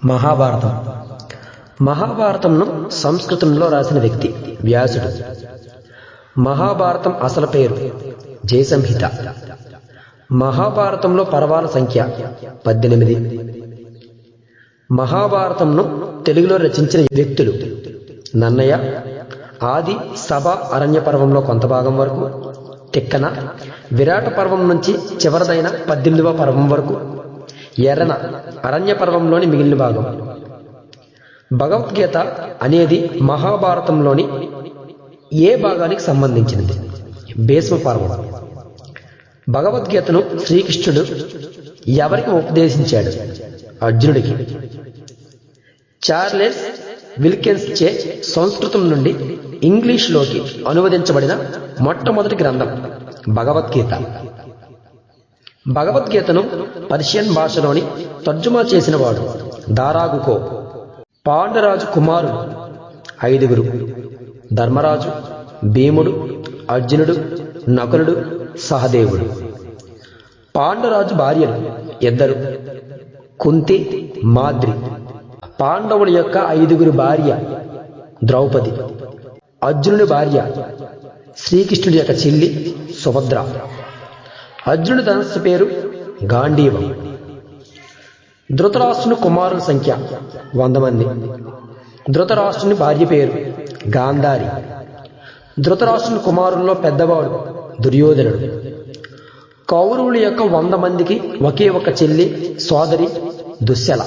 మహాభారతం. మహాభారతంను సంస్కృతంలో రాసిన వ్యక్తి వ్యాసుడు. మహాభారతం అసలు పేరు జయసంహిత. మహాభారతంలో పర్వాల సంఖ్య 18. మహాభారతంను తెలుగులో రచించిన వ్యక్తులు నన్నయ, ఆది సభ అరణ్య పర్వంలో కొంత భాగం వరకు, తిక్కన, విరాట పర్వం నుంచి చివరిదైన 18వ పర్వం వరకు, ఎర్రన అరణ్య పర్వంలోని మిగిలిన భాగం. భగవద్గీత అనేది మహాభారతంలోని ఏ భాగానికి సంబంధించినది? భీష్మ పర్వం. భగవద్గీతను శ్రీకృష్ణుడు ఎవరికి ఉపదేశించాడు? అర్జునుడికి. చార్లెస్ విల్కిన్స్ చే సంస్కృతం నుండి ఇంగ్లీష్లోకి అనువదించబడిన మొట్టమొదటి గ్రంథం భగవద్గీత. భగవద్గీతను పర్షియన్ భాషలోని తర్జుమా చేసిన వాడు దారాగుకో. పాండురాజు కుమారులు 5. ధర్మరాజు, భీముడు, అర్జునుడు, నకులుడు, సహదేవుడు. పాండురాజు భార్యలు 2, కుంతి, మాద్రి. పాండవుల యొక్క 5 భార్య ద్రౌపది. అర్జునుడి భార్య శ్రీకృష్ణుడి యొక్క చెల్లి సుభద్ర. అర్జునుడి ధనస్సు పేరు గాంధీవం. ధృతరాష్ట్రుని కుమారుల సంఖ్య 100 మంది. ధృతరాష్ట్రుని భార్య పేరు గాంధారి. ధృతరాష్ట్రుని కుమారుల్లో పెద్దవాడు దుర్యోధనుడు. కౌరవుల యొక్క 100 మందికి ఒకే ఒక చెల్లి సోదరి దుశ్శల.